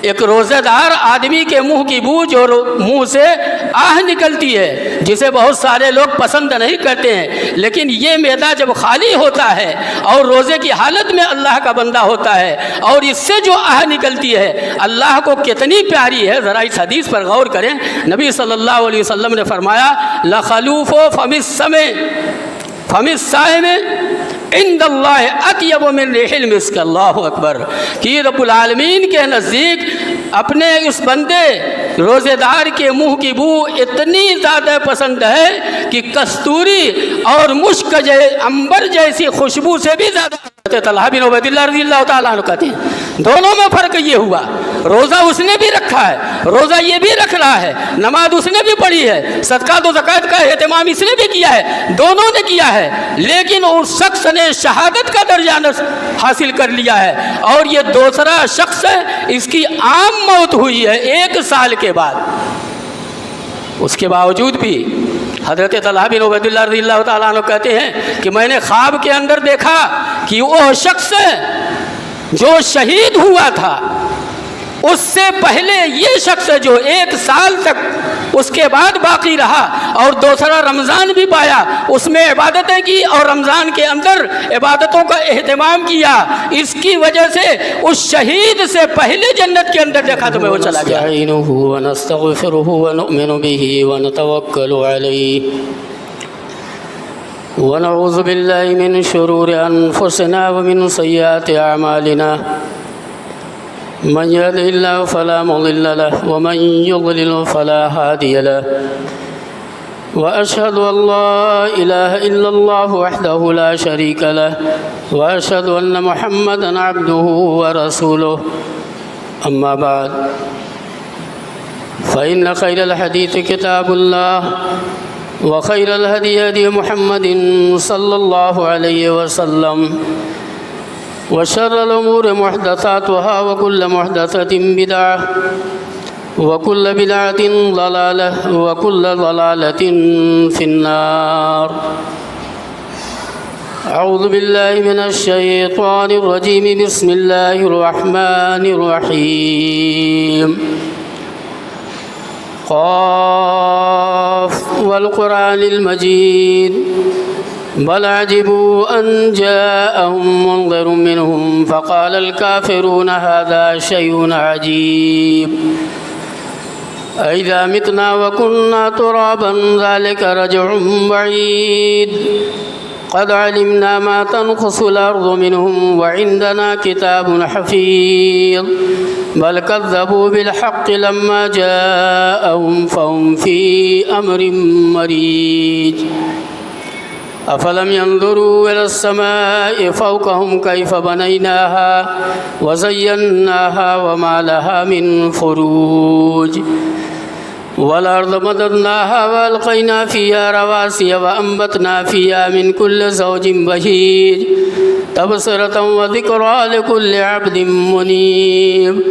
ایک روزہ دار آدمی کے منہ کی بو جو منہ سے آہ نکلتی ہے جسے بہت سارے لوگ پسند نہیں کرتے ہیں، لیکن یہ معدہ جب خالی ہوتا ہے اور روزے کی حالت میں اللہ کا بندہ ہوتا ہے اور اس سے جو آہ نکلتی ہے اللہ کو کتنی پیاری ہے، ذرا اس حدیث پر غور کریں۔ نبی صلی اللہ علیہ وسلم نے فرمایا لخلوف فم الصائم عند اللہ اطیب من ریح المسک، اللہ اکبر، کہ رب العالمین کے نزدیک اپنے اس بندے روزے دار کے منہ کی بو اتنی زیادہ پسند ہے کہ کستوری اور مشک عنبر جیسی خوشبو سے بھی زیادہ۔ طلحہ بن عبید اللہ رضی اللہ تعالیٰ عنہ کہتے ہیں دونوں میں فرق یہ ہوا، روزہ اس نے بھی رکھا ہے، روزہ یہ بھی رکھ رہا ہے، نماز اس نے بھی پڑھی ہے، صدقات و زکوٰۃ کا اہتمام اس نے بھی کیا ہے، دونوں نے کیا ہے، لیکن اس شخص نے شہادت کا درجہ حاصل کر لیا ہے اور یہ دوسرا شخص ہے اس کی عام موت ہوئی ہے 1 سال کے بعد۔ اس کے باوجود بھی حضرت طلحہ بن عبید اللہ رضی اللہ تعالیٰ عنہ کہتے ہیں کہ میں نے خواب کے اندر دیکھا کہ وہ شخص جو شہید ہوا تھا اس سے پہلے یہ شخص جو 1 سال تک اس کے بعد باقی رہا اور دوسرا رمضان بھی پایا، اس میں عبادتیں کی اور رمضان کے اندر عبادتوں کا اہتمام کیا، اس کی وجہ سے اس شہید سے پہلے جنت کے اندر دیکھا تو میں وہ چلا گیا۔ نستعینہ ونستغفرہ ونؤمن بہ ونتوکل علیہ ونعوذ باللہ من شرور انفسنا ومن سیئات اعمالنا من يهده الله فلا مضل له ومن يضلل فلا هادي له وأشهد أن لا إله إلا الله وحده لا شريك له وأشهد أن محمدا عبده ورسوله أما بعد فإن خير الحديث كتاب الله وخير الهدي هدي محمد صلى الله عليه وسلم وشر الأمور محدثاتها وكل محدثة بدعة وكل بدعة ضلالة وكل ضلالة في النار۔ أعوذ بالله من الشيطان الرجيم، بسم الله الرحمن الرحيم۔ قاف والقرآن المجيد بل عجبوا أن جاءهم منذر منهم فقال الكافرون هذا شيء عجيب أإذا متنا وكنا ترابا ذلك رجع بعيد قد علمنا ما تنقص الأرض منهم وعندنا كتاب حفيظ بل كذبوا بالحق لما جاءهم فهم في أمر مريج أفلم ينظروا إلى السماء فوقهم كيف بنيناها وزيناها وما لها من فروج والأرض مددناها وألقينا فيها رواسي وأنبتنا فيها من كل زوج بهيج تبصرة وذكرى لكل عبد منيب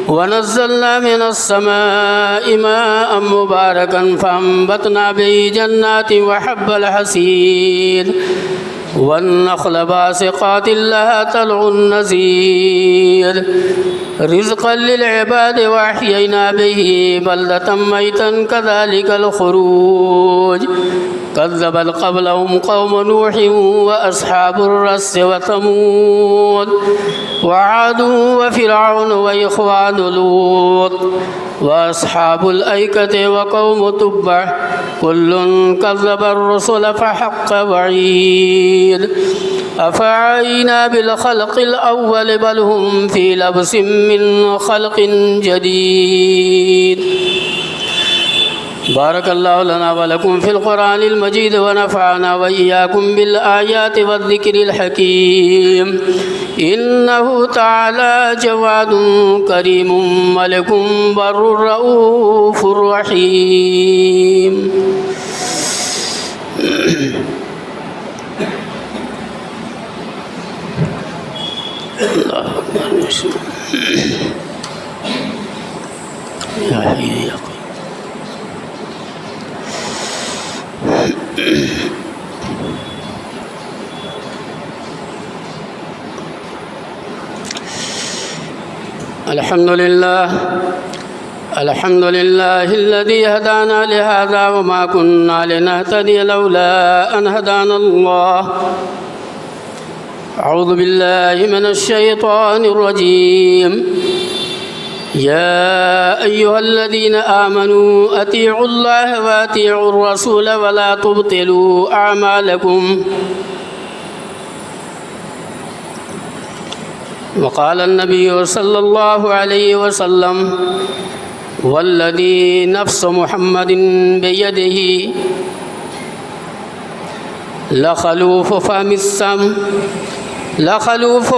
ونزلنا من السماء ماء مباركا فأنبتنا به جنات وحب الحصيد والنخل باسقات لها طلع نضيد رزقا للعباد وأحيينا به بلدة ميتا كذلك الخروج كذبت قبلهم قوم نوح وأصحاب الرس وثمود وعاد وفرعون وإخوان لوط وأصحاب الأيكة وقوم تبع كل كذب الرسل فحق وعيد أفعينا بالخلق الأول بل هم في لبس من خلق جديد۔ بارك الله لنا ولكم في القرآن المجيد ونفعنا وإياكم بالآيات والذكر الحكيم إنه تعالى جواد كريم ملك بر رؤوف رحيم۔ الله أكبر يا حي يا قيوم۔ الحمد لله الذي هدانا لهذا وما كنا لنهتدي لولا أن هدانا الله. أعوذ بالله من الشيطان الرجيم. يا أيها الذين آمنوا أطيعوا الله وأطيعوا الرسول ولا تبطلوا أعمالكم. وقال النبي صلى الله عليه وسلم: والذي نفس محمد بيده لخلوف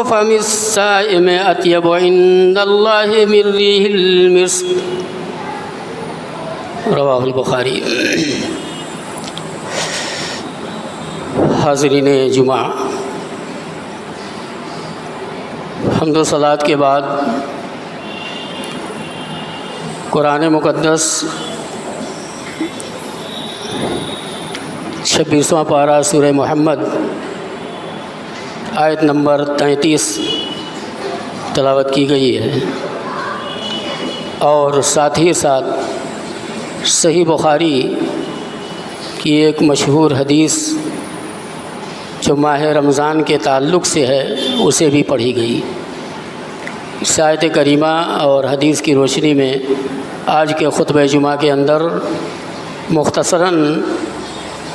فم الصائم أطيب عند الله من ريح المسك. رواہ البخاری. حاضرین جمعہ، حمد و صلوات کے بعد قرآن مقدس 26واں پارہ سورہ محمد آیت نمبر 33 تلاوت کی گئی ہے، اور ساتھ ہی ساتھ صحیح بخاری کی ایک مشہور حدیث جو ماہ رمضان کے تعلق سے ہے اسے بھی پڑھی گئی. اس آیت کریمہ اور حدیث کی روشنی میں آج کے خطبہ جمعہ کے اندر مختصراً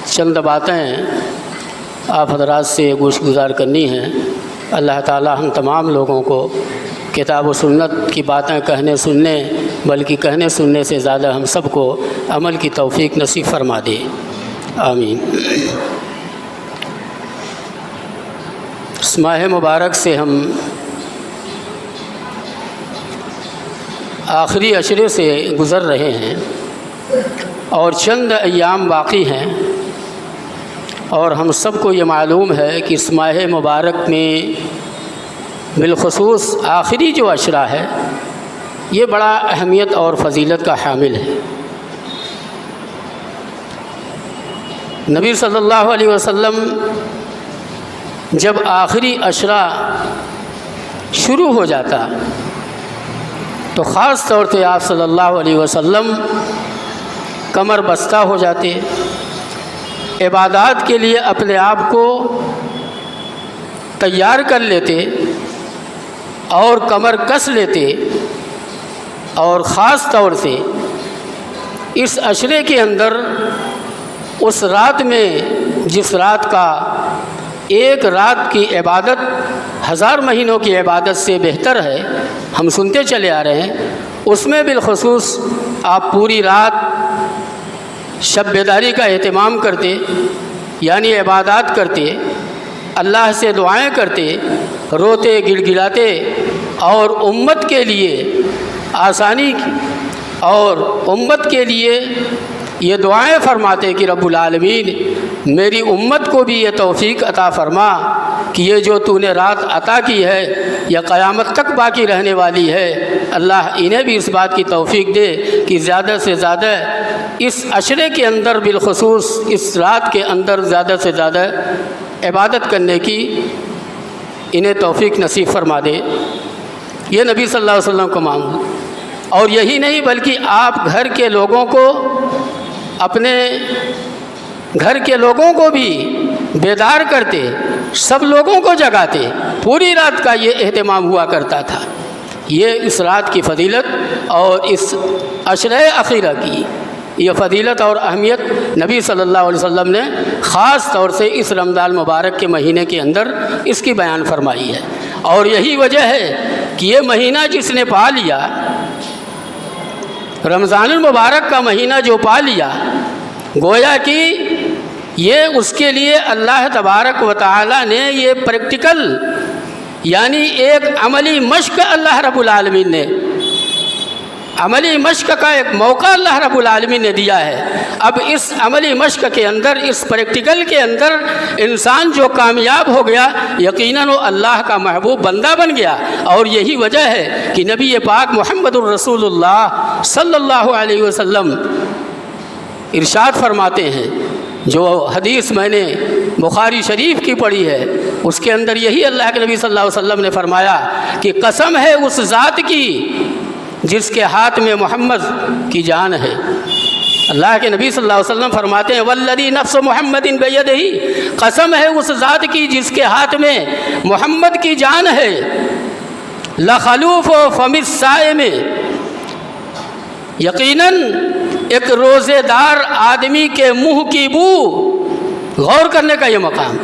چند باتیں آپ حضرات سے گوش گزار کرنی ہیں. اللہ تعالی ہم تمام لوگوں کو کتاب و سنت کی باتیں کہنے سننے، بلکہ کہنے سننے سے زیادہ ہم سب کو عمل کی توفیق نصیب فرما دے. آمین. اس ماہ مبارک سے ہم آخری عشرے سے گزر رہے ہیں اور چند ایام باقی ہیں، اور ہم سب کو یہ معلوم ہے کہ اس ماہ مبارک میں بالخصوص آخری جو عشرہ ہے یہ بڑا اہمیت اور فضیلت کا حامل ہے. نبی صلی اللہ علیہ وسلم جب آخری عشرہ شروع ہو جاتا تو خاص طور سے آپ صلی اللہ علیہ وسلم کمر بستہ ہو جاتے، عبادات کے لیے اپنے آپ کو تیار کر لیتے اور کمر کس لیتے، اور خاص طور سے اس عشرے کے اندر اس رات میں جس رات کا ایک رات کی عبادت 1000 مہینوں کی عبادت سے بہتر ہے، ہم سنتے چلے آ رہے ہیں، اس میں بالخصوص آپ پوری رات شب بیداری کا اہتمام کرتے، یعنی عبادات کرتے، اللہ سے دعائیں کرتے، روتے گڑ گڑاتے، اور امت کے لیے آسانی اور امت کے لیے یہ دعائیں فرماتے کہ رب العالمین میری امت کو بھی یہ توفیق عطا فرما کہ یہ جو تو نے رات عطا کی ہے یا قیامت تک باقی رہنے والی ہے، اللہ انہیں بھی اس بات کی توفیق دے کہ زیادہ سے زیادہ اس عشرے کے اندر بالخصوص اس رات کے اندر زیادہ سے زیادہ عبادت کرنے کی انہیں توفیق نصیب فرما دے. یہ نبی صلی اللہ علیہ وسلم کو معمول. اور یہی نہیں بلکہ آپ گھر کے لوگوں کو، اپنے گھر کے لوگوں کو بھی بیدار کرتے، سب لوگوں کو جگاتے، پوری رات کا یہ اہتمام ہوا کرتا تھا. یہ اس رات کی فضیلت اور اس عشرہ اخیرہ کی یہ فضیلت اور اہمیت نبی صلی اللہ علیہ وسلم نے خاص طور سے اس رمضان مبارک کے مہینے کے اندر اس کی بیان فرمائی ہے. اور یہی وجہ ہے کہ یہ مہینہ جس نے پا لیا، رمضان المبارک کا مہینہ جو پا لیا، گویا کہ یہ اس کے لیے اللہ تبارک و تعالی نے یہ پریکٹیکل یعنی ایک عملی مشق اللہ رب العالمین نے، عملی مشق کا ایک موقع اللہ رب العالمین نے دیا ہے. اب اس عملی مشق کے اندر، اس پریکٹیکل کے اندر انسان جو کامیاب ہو گیا، یقیناً وہ اللہ کا محبوب بندہ بن گیا. اور یہی وجہ ہے کہ نبی پاک محمد الرسول اللہ صلی اللہ علیہ وسلم ارشاد فرماتے ہیں، جو حدیث میں نے بخاری شریف کی پڑھی ہے اس کے اندر یہی اللہ کے نبی صلی اللہ علیہ وسلم نے فرمایا کہ قسم ہے اس ذات کی جس کے ہاتھ میں محمد کی جان ہے۔ اللہ کے نبی صلی اللہ علیہ وسلم فرماتے ہیں والذی نفس محمد بیدہ، قسم ہے اس ذات کی جس کے ہاتھ میں محمد کی جان ہے، لخلوف فم الصائم، یقیناً ایک روزے دار آدمی کے منہ کی بو، غور کرنے کا یہ مقام،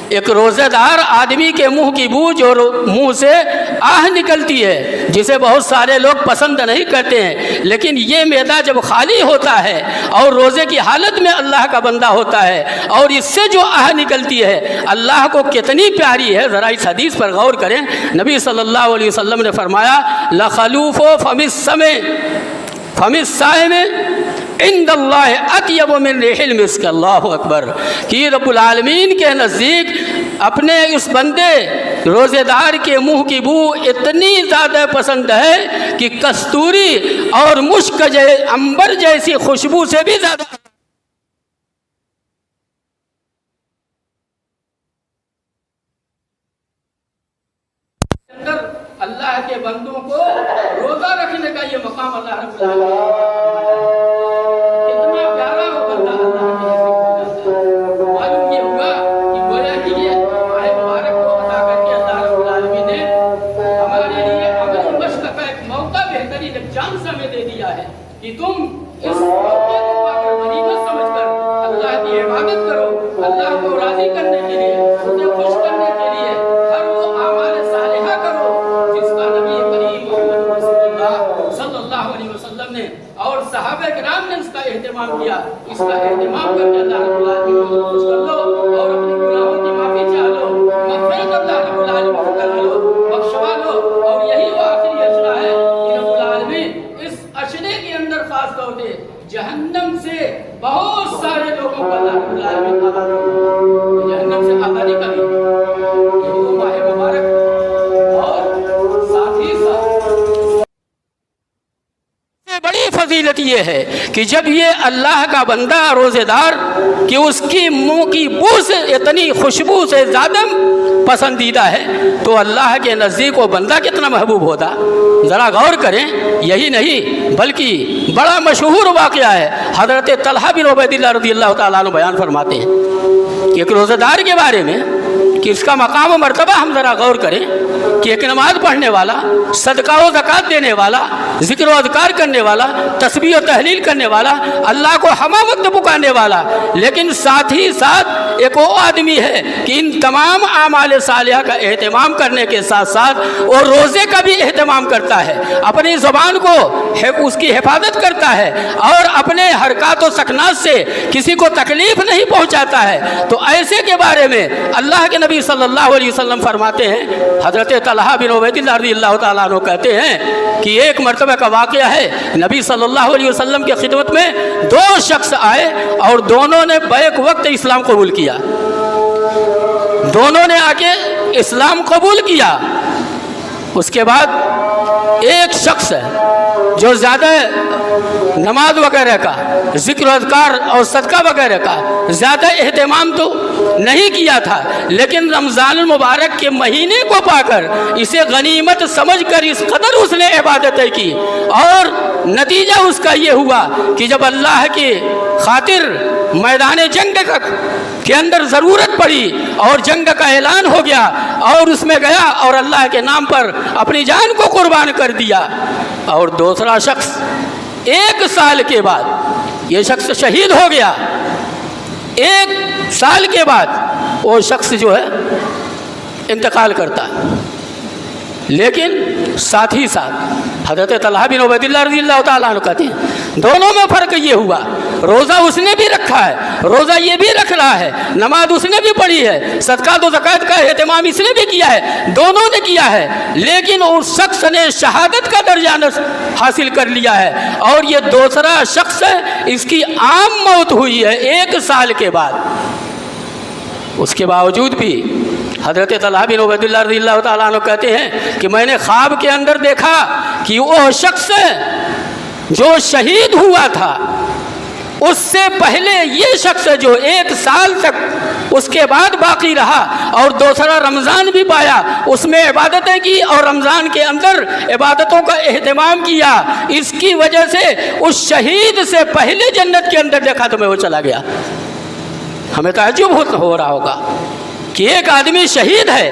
ایک روزے دار آدمی کے منہ کی بو جو منہ سے آہ نکلتی ہے، جسے بہت سارے لوگ پسند نہیں کرتے ہیں، لیکن یہ معدہ جب خالی ہوتا ہے اور روزے کی حالت میں اللہ کا بندہ ہوتا ہے اور اس سے جو آہ نکلتی ہے اللہ کو کتنی پیاری ہے، ذرا اس حدیث پر غور کریں۔ نبی صلی اللہ علیہ وسلم نے فرمایا لخلوف فم الصائم عند اللہ اطیب من ریح المسک، اللہ اکبر، کہ رب العالمین کے نزدیک اپنے اس بندے روزے دار کے منہ کی بو اتنی زیادہ پسند ہے کہ کستوری اور مشک عنبر جیسی خوشبو سے بھی زیادہ۔ اللہ کے بندوں کو روزہ رکھنے کا یہ مقام اللہ رب العالمین، کتنا پیارا وہ بندہ اللہ کے معلوم یہ ہوا کہ گویا کہ یہ ماہ مبارک کو عطا کر کے اللہ رب العالمین نے ہمارے لیے عملی مشق کا ایک موقع بہترین ایک چانس ہمیں دے دیا ہے کہ تم اس موقع کو پا کر غنیمت سمجھ کر اللہ کی عبادت کرو، اللہ کو راضی کرنے کے لیے، اسے خوش کرنے کے لیے ہر وہ اعمال صالحہ کرو جس کا نبی کریم محمد رسول اللہ صلی اللہ علیہ وسلم نے اور صحابہ کرام نے اس کا اہتمام کیا۔ اس کا اہتمام کر کے اللہ رب العالمین کو خوش کر لو اور اپنے گناہوں کی معافی چاہ لو، مغفرت اللہ رب العالمین کو کر لو، بخشوا لو، اور یہی وہ آخری اشرا ہے کہ رب العالمین اس اشرے کے اندر خاص طور سے جہنم سے بہت سارے لوگوں کو اللہ رب العالمین آزاد کرے، جہنم سے آزادی کرے۔ یہ وہ ماہ مبارک اور ساتھ ہی بڑی فضیلت یہ ہے کہ جب یہ اللہ کا بندہ روزے دار کہ اس کی منہ کی بو سے اتنی خوشبو سے زیادہ پسندیدہ ہے تو اللہ کے نزدیک وہ بندہ کتنا محبوب ہوتا، ذرا غور کریں۔ یہی نہیں بلکہ بڑا مشہور واقعہ ہے، حضرت طلحہ بن عبید اللہ رضی اللہ تعالیٰ عنہ بیان فرماتے ہیں کہ ایک روزے دار کے بارے میں کہ اس کا مقام و مرتبہ ہم ذرا غور کریں کہ ایک نماز پڑھنے والا، صدقہ و زکوٰۃ دینے والا، ذکر و اذکار کرنے والا، تسبیح و تحلیل کرنے والا، اللہ کو ہمہ وقت پکارنے والا، لیکن ساتھ ہی ساتھ ایک وہ آدمی ہے کہ ان تمام اعمال صالحہ کا اہتمام کرنے کے ساتھ ساتھ وہ روزے کا بھی اہتمام کرتا ہے، اپنی زبان کو اس کی حفاظت کرتا ہے اور اپنے حرکات و سکنات سے کسی کو تکلیف نہیں پہنچاتا ہے۔ تو ایسے کے بارے میں اللہ کے نبی صلی اللہ علیہ وسلم فرماتے ہیں، حضرت طلحہ بن عبید اللہ رضی اللہ تعالیٰ عنہ کہتے ہیں کہ ایک مرتبہ کا واقعہ ہے، نبی صلی اللہ علیہ وسلم کی خدمت میں دو شخص آئے اور دونوں نے بیک وقت اسلام قبول کیا، دونوں نے آ کے اسلام قبول کیا۔ اس کے بعد ایک شخص ہے جو زیادہ نماز وغیرہ کا، ذکر و اذکار اور صدقہ وغیرہ کا زیادہ اہتمام تو نہیں کیا تھا، لیکن رمضان المبارک کے مہینے کو پا کر اسے غنیمت سمجھ کر اس قدر اس نے عبادتیں کی، اور نتیجہ اس کا یہ ہوا کہ جب اللہ کی خاطر میدان جنگ کے اندر ضرورت پڑی اور جنگ کا اعلان ہو گیا اور اس میں گیا اور اللہ کے نام پر اپنی جان کو قربان کر دیا۔ اور دوسرا شخص 1 سال کے بعد یہ شخص شہید ہو گیا، 1 سال کے بعد وہ شخص جو ہے انتقال کرتا ہے، لیکن ساتھ ہی ساتھ حضرت طلحہ بن عبید اللہ رضی اللہ تعالیٰ عنہ کہتے ہیں دونوں میں فرق یہ ہوا، روزہ اس نے بھی رکھا ہے، روزہ یہ بھی رکھ رہا ہے، نماز اس نے بھی پڑھی ہے، صدقات و زکوٰۃ کا اہتمام اس نے بھی کیا ہے، دونوں نے کیا ہے، لیکن اس شخص نے شہادت کا درجہ حاصل کر لیا ہے اور یہ دوسرا شخص ہے اس کی عام موت ہوئی ہے 1 سال کے بعد۔ اس کے باوجود بھی حضرت طلحہ بن عبید اللہ رضی اللہ تعالیٰ عنہ کہتے ہیں کہ میں نے خواب کے اندر دیکھا کہ وہ شخص جو شہید ہوا تھا اس سے پہلے یہ شخص جو 1 سال تک اس کے بعد باقی رہا اور دوسرا رمضان بھی پایا، اس میں عبادتیں کی اور رمضان کے اندر عبادتوں کا اہتمام کیا، اس کی وجہ سے اس شہید سے پہلے جنت کے اندر دیکھا تو میں وہ چلا گیا۔ ہمیں تعجب ہو رہا ہوگا کہ ایک آدمی شہید ہے،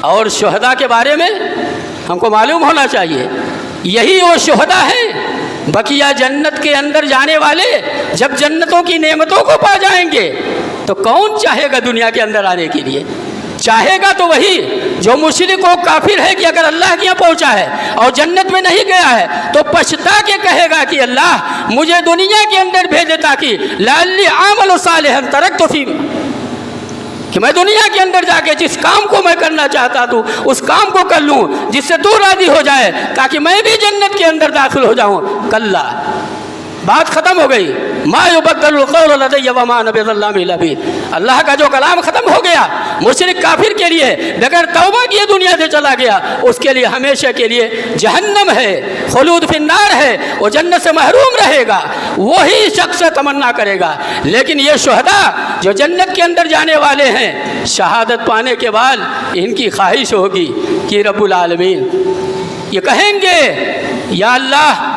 اور شہداء کے بارے میں ہم کو معلوم ہونا چاہیے، یہی وہ شہداء ہیں بقیہ جنت کے اندر جانے والے۔ جب جنتوں کی نعمتوں کو پا جائیں گے تو کون چاہے گا دنیا کے اندر آنے کے لیے؟ چاہے گا تو وہی جو مشرک و کافر ہے کہ اگر اللہ کے یہاں پہنچا ہے اور جنت میں نہیں گیا ہے تو پچھتا کے کہے گا کہ اللہ مجھے دنیا کے اندر بھیجے تاکہ لعلی اعمل صالحا ترکت فی، کہ میں دنیا کے اندر جا کے جس کام کو میں کرنا چاہتا تھا اس کام کو کر لوں جس سے تو راضی ہو جائے تاکہ میں بھی جنت کے اندر داخل ہو جاؤں۔ کلا، بات ختم ہو گئی، ما یبدل القول لدی وما انا بظلام للعبید، اللہ کا جو کلام ختم ہو گیا مشرک کافر کے لیے بغیر توبہ کیے دنیا سے چلا گیا، اس کے لیے ہمیشہ کے لیے جہنم ہے، خلود فی النار ہے، وہ جنت سے محروم رہے گا، وہی شخص تمنا کرے گا۔ لیکن یہ شہداء جو جنت کے اندر جانے والے ہیں، شہادت پانے کے بعد ان کی خواہش ہوگی کہ رب العالمین یہ کہیں گے یا اللہ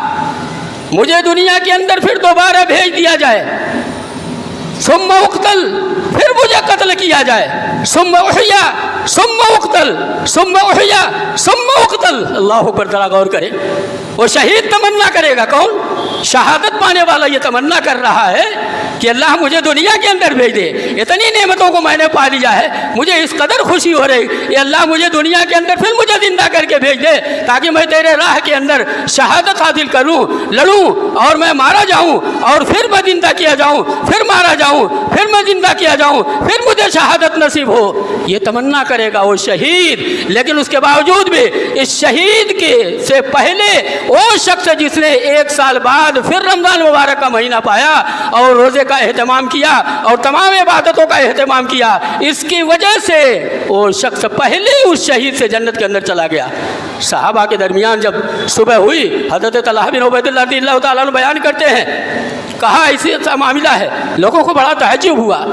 مجھے دنیا کے اندر پھر دوبارہ بھیج دیا جائے، ثم اقتل، پھر مجھے قتل کیا جائے، ثم احیا، ثم اقتل، ثم احیا، ثم اقتل۔ اللہ اکبر، ذرا غور کرے، وہ شہید تمنا کرے گا، کون؟ شہادت پانے والا یہ تمنا کر رہا ہے کہ اللہ مجھے دنیا کے اندر بھیج دے، اتنی نعمتوں کو میں نے پا لیا ہے، مجھے اس قدر خوشی ہو رہی کہ اللہ مجھے دنیا کے اندر پھر مجھے زندہ کر کے بھیج دے تاکہ میں تیرے راہ کے اندر شہادت حاصل کروں، لڑوں اور میں مارا جاؤں اور پھر میں زندہ کیا جاؤں، پھر مارا جاؤں، پھر میں زندہ کیا جاؤں، پھر مجھے شہادت نصیب ہو، یہ تمنا کرے گا وہ شہید۔ لیکن اس کے باوجود بھی اس شہید کے سے پہلے وہ شخص جس نے 1 سال بعد پھر رمضان مبارک کا مہینہ پایا اور روزے کا اہتمام کیا اور تمام عبادتوں کا اہتمام کیا، اس کی وجہ سے وہ شخص پہلے اس شہید سے جنت کے اندر چلا گیا۔ صحابہ کے درمیان جب صبح ہوئی، حضرت طلحہ بن عبید اللہ رضی اللہ تعالیٰ عنہ بیان کرتے ہیں، کہا اسی ایسا معاملہ ہے، لوگوں کو بڑا تعجب ہوا،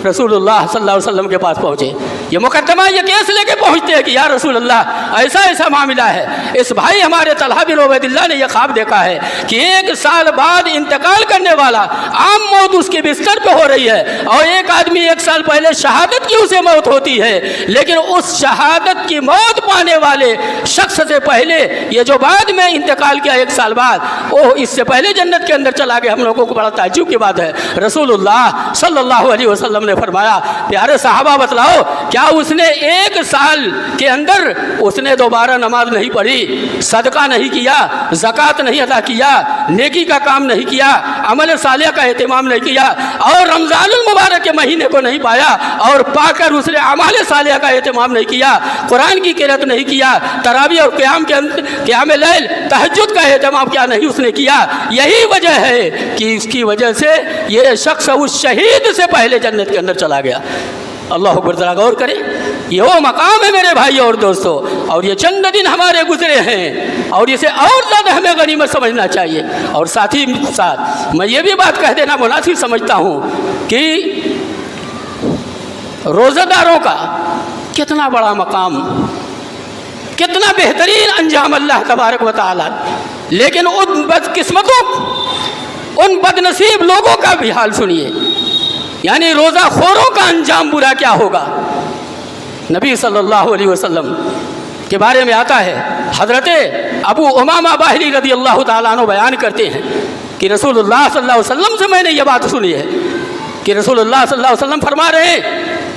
رسول اللہ صلی اللہ علیہ وسلم کے پاس پہنچے، یہ مقدمہ یہ کیس لے کے پہنچتے ہیں کہ یا رسول اللہ ایسا ایسا معاملہ ہے، اس بھائی ہمارے طلحہ بن عبید اللہ نے یہ خواب دیکھا ہے کہ 1 سال بعد انتقال کرنے والا عام موت اس کے بستر پہ ہو رہی ہے، اور ایک آدمی 1 سال پہلے شہادت کی اسے موت ہوتی ہے، لیکن اس شہادت کی موت پانے والے شخص سے پہلے یہ جو بعد میں انتقال کیا 1 سال بعد، وہ اس سے پہلے جنت کے اندر چلا گیا۔ ہم لوگوں کو بڑا تعجب کی بات ہے۔ رسول اللہ صلی اللہ علیہ وسلم نے فرمایا، پیارے صحابہ بتلاؤ کیا اس نے 1 سال کے اندر اس نے دوبارہ نماز نہیں پڑھی، صدقہ نہیں کیا، زکوٰۃ نہیں ادا کیا، نیکی کا کام نہیں کیا، عمل صالح کا اہتمام نہیں کیا، اور رمضان المبارک کے مہینے کو نہیں پایا اور پا کر اس نے اعمال صالحہ کا اہتمام نہیں کیا، قرآن کی قرأت نہیں کیا، تراویح اور قیام لیل تہجد کا اہتمام کیا نہیں اس نے کیا؟ یہی وجہ ہے کہ اس کی وجہ سے یہ شخص اس شہید سے پہلے جنت کے اندر چلا گیا۔ اللہ اکبر، ذرا غور کریں، یہ وہ مقام ہے میرے بھائی اور دوستو، اور یہ چند دن ہمارے گزرے ہیں اور اسے اور زیادہ ہمیں غنیمت سمجھنا چاہیے۔ اور ساتھ ہی ساتھ میں یہ بھی بات کہہ دینا مناسب سمجھتا ہوں کہ روزہ داروں کا کتنا بڑا مقام، کتنا بہترین انجام اللہ تبارک و تعالی، لیکن ان بدقسمتوں، ان بد نصیب لوگوں کا بھی حال سنیے، یعنی روزہ خوروں کا انجام برا کیا ہوگا۔ نبی صلی اللہ علیہ وسلم کے بارے میں آتا ہے، حضرت ابو امامہ باہلی رضی اللہ تعالیٰ عنہ بیان کرتے ہیں کہ رسول اللہ صلی اللہ علیہ وسلم سے میں نے یہ بات سنی ہے کہ رسول اللہ صلی اللہ علیہ وسلم فرما رہے ہیں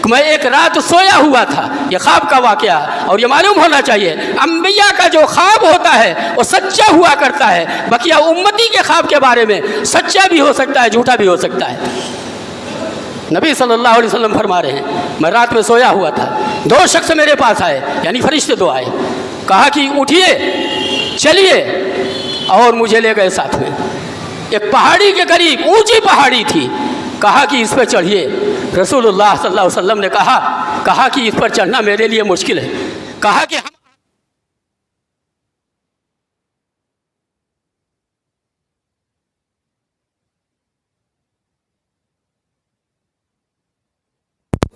کہ میں ایک رات سویا ہوا تھا، یہ خواب کا واقعہ، اور یہ معلوم ہونا چاہیے انبیاء کا جو خواب ہوتا ہے وہ سچا ہوا کرتا ہے، بقیہ امتی کے خواب کے بارے میں سچا بھی ہو سکتا ہے، جھوٹا بھی ہو سکتا ہے۔ نبی صلی اللہ علیہ وسلم فرما رہے ہیں میں رات میں سویا ہوا تھا، 2 شخص میرے پاس آئے، یعنی فرشتے 2 آئے، کہا کہ اٹھیے چلیے، اور مجھے لے گئے ساتھ میں ایک پہاڑی کے قریب، اونچی پہاڑی تھی، کہا کہ اس پہ چڑھیے۔ رسول اللہ صلی اللہ علیہ وسلم نے کہا کہ اس پر چڑھنا میرے لیے مشکل ہے، کہا کہ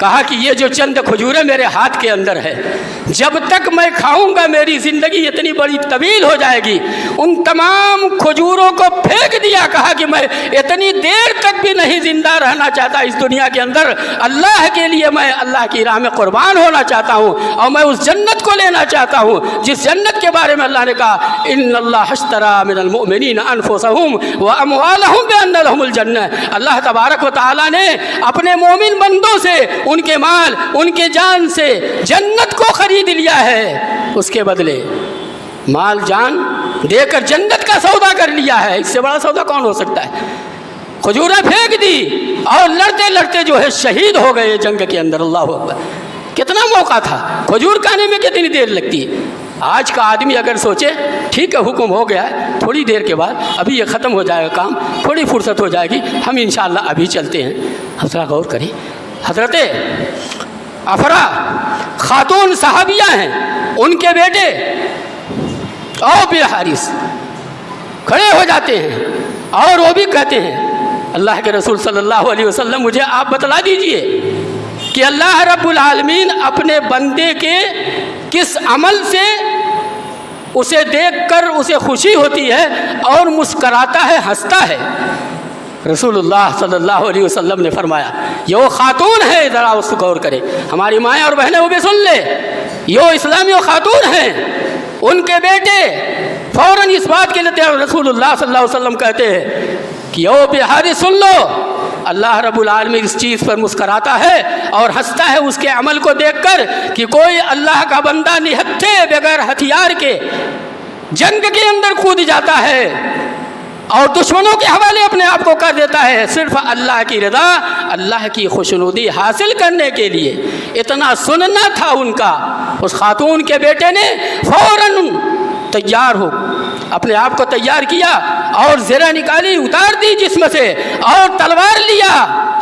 کہا کہ یہ جو چند کھجوریں میرے ہاتھ کے اندر ہے، جب تک میں کھاؤں گا میری زندگی اتنی بڑی طویل ہو جائے گی۔ ان تمام کھجوروں کو پھینک دیا، کہا کہ میں اتنی دیر تک بھی نہیں زندہ رہنا چاہتا اس دنیا کے اندر، اللہ کے لیے میں اللہ کی راہ میں قربان ہونا چاہتا ہوں، اور میں اس جنت کو لینا چاہتا ہوں جس جنت کے بارے میں اللہ نے کہا ان اللہ اشترى من المؤمنین انفسهم واموالهم بان لهم الجنہ۔ اللہ تبارک و تعالیٰ نے اپنے مومن بندوں سے ان کے مال، ان کے جان سے جنت کو خرید لیا ہے، اس کے بدلے مال جان دے کر جنت کا سودا کر لیا ہے۔ اس سے بڑا سودا کون ہو سکتا ہے؟ کھجوریں پھینک دی اور لڑتے لڑتے جو ہے شہید ہو گئے جنگ کے اندر۔ اللہ اکبر، کتنا موقع تھا، کھجور کھانے میں کتنی دیر لگتی ہے۔ آج کا آدمی اگر سوچے ٹھیک ہے حکم ہو گیا ہے، تھوڑی دیر کے بعد ابھی یہ ختم ہو جائے گا کام، تھوڑی فرصت ہو جائے گی، ہم انشاءاللہ ابھی چلتے ہیں۔ ذرا غور کریں، حضرت افرا خاتون صحابیہ ہیں، ان کے بیٹے اور بن حارث کھڑے ہو جاتے ہیں اور وہ بھی کہتے ہیں اللہ کے رسول صلی اللہ علیہ وسلم مجھے آپ بتلا دیجئے کہ اللہ رب العالمین اپنے بندے کے کس عمل سے اسے دیکھ کر اسے خوشی ہوتی ہے اور مسکراتا ہے، ہنستا ہے۔ رسول اللہ صلی اللہ علیہ وسلم نے فرمایا یہ وہ خاتون ہے، ذرا اس کو غور کرے، ہماری مائیں اور بہنیں وہ بھی سن لے، یہ وہ اسلامی خاتون ہیں، ان کے بیٹے فوراً اس بات کے لیے رسول اللہ صلی اللہ علیہ وسلم کہتے ہیں کہ او بہاری سن لو، اللہ رب العالمین اس چیز پر مسکراتا ہے اور ہنستا ہے اس کے عمل کو دیکھ کر کہ کوئی اللہ کا بندہ نہتھے بغیر ہتھیار کے جنگ کے اندر کود جاتا ہے اور دشمنوں کے حوالے اپنے آپ کو کر دیتا ہے، صرف اللہ کی رضا، اللہ کی خوشنودی حاصل کرنے کے لیے۔ اتنا سننا تھا ان کا، اس خاتون کے بیٹے نے فوراً تیار ہو اپنے آپ کو تیار کیا اور زرہ نکالی، اتار دی جسم سے اور تلوار لیا،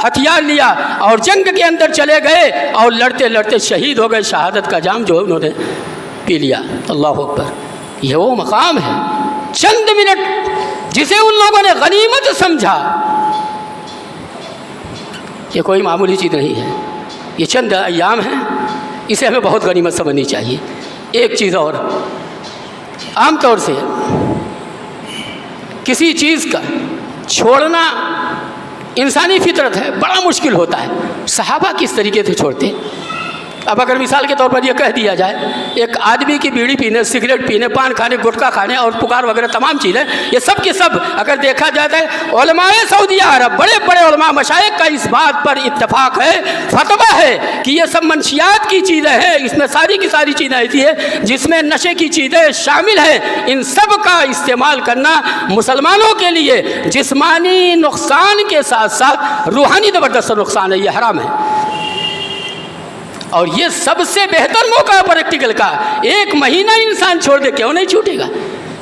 ہتھیار لیا اور جنگ کے اندر چلے گئے اور لڑتے لڑتے شہید ہو گئے، شہادت کا جام جو انہوں نے پی لیا۔ اللہ اکبر، یہ وہ مقام ہے، چند منٹ جسے ان لوگوں نے غنیمت سمجھا، یہ کوئی معمولی چیز نہیں ہے، یہ چند ایام ہیں، اسے ہمیں بہت غنیمت سمجھنی چاہیے۔ ایک چیز اور، عام طور سے کسی چیز کا چھوڑنا انسانی فطرت ہے، بڑا مشکل ہوتا ہے۔ صحابہ کس طریقے سے چھوڑتے؟ اب اگر مثال کے طور پر یہ کہہ دیا جائے ایک آدمی کی بیڑی پینے، سگریٹ پینے، پان کھانے، گٹکا کھانے اور پکار وغیرہ تمام چیزیں، یہ سب کے سب اگر دیکھا جاتا ہے علماء سعودیہ عرب، بڑے بڑے علماء مشائخ کا اس بات پر اتفاق ہے، فتویٰ ہے کہ یہ سب منشیات کی چیزیں ہیں، اس میں ساری کی ساری چیزیں ایسی ہیں جس میں نشے کی چیزیں شامل ہیں، ان سب کا استعمال کرنا مسلمانوں کے لیے جسمانی نقصان کے ساتھ ساتھ روحانی زبردست نقصان ہے، یہ حرام ہے۔ اور یہ سب سے بہتر موقع ہے پریکٹیکل کا، ایک مہینہ انسان چھوڑ دے کیوں نہیں چھوٹے گا؟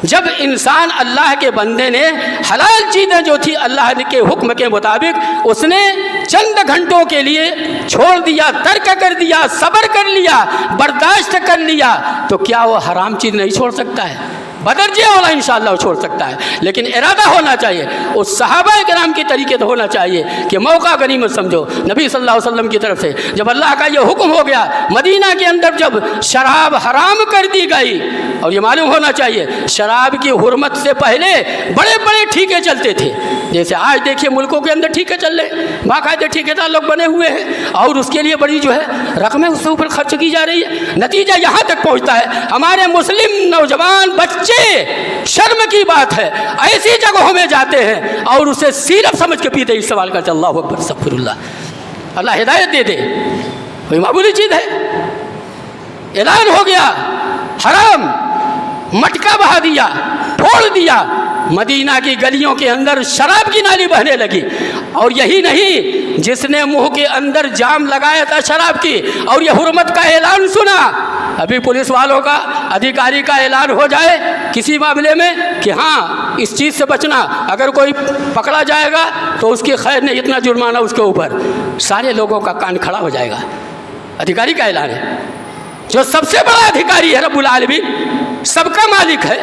جب انسان اللہ کے بندے نے حلال چیزیں جو تھی اللہ کے حکم کے مطابق اس نے چند گھنٹوں کے لیے چھوڑ دیا، ترک کر دیا، صبر کر لیا، برداشت کر لیا، تو کیا وہ حرام چیز نہیں چھوڑ سکتا ہے؟ بدرجہ اولا انشاءاللہ وہ چھوڑ سکتا ہے، لیکن ارادہ ہونا چاہیے، اس صحابہ کرام کے طریقے تو ہونا چاہیے کہ موقع غنیمت سمجھو۔ نبی صلی اللہ علیہ وسلم کی طرف سے جب اللہ کا یہ حکم ہو گیا، مدینہ کے اندر جب شراب حرام کر دی گئی، اور یہ معلوم ہونا چاہیے شراب کی حرمت سے پہلے بڑے بڑے ٹھیکے چلتے تھے، جیسے آج دیکھیے ملکوں کے اندر ٹھیکے چل رہے، باقاعدہ ٹھیکیدار لوگ بنے ہوئے ہیں اور اس کے لیے بڑی جو ہے رقمیں اس کے اوپر خرچ کی جا رہی ہے۔ نتیجہ یہاں تک پہنچتا ہے ہمارے مسلم نوجوان بچے، شرم کی بات ہے، ایسی جگہوں میں جاتے ہیں اور اسے سیرپ سمجھ کے پیتے، اس سوال کرتے اللہ اکبر استغفر اللہ، اللہ ہدایت دے دے، کوئی معمولی چیز ہے؟ اعلان ہو گیا حرام، مٹکا بہا دیا، پھوڑ دیا، مدینہ کی گلیوں کے اندر شراب کی نالی بہنے لگی، اور یہی نہیں جس نے منہ کے اندر جام لگایا تھا شراب کی اور یہ حرمت کا اعلان سنا، ابھی پولیس والوں کا، ادھیکاری کا اعلان ہو جائے کسی معاملے میں کہ ہاں اس چیز سے بچنا، اگر کوئی پکڑا جائے گا تو اس کی خیر نہیں، اتنا جرمانہ اس کے اوپر، سارے لوگوں کا کان کھڑا ہو جائے گا۔ ادھیکاری کا اعلان ہے، جو سب سے بڑا ادھیکاری ہے رب العالمین، سب کا مالک ہے،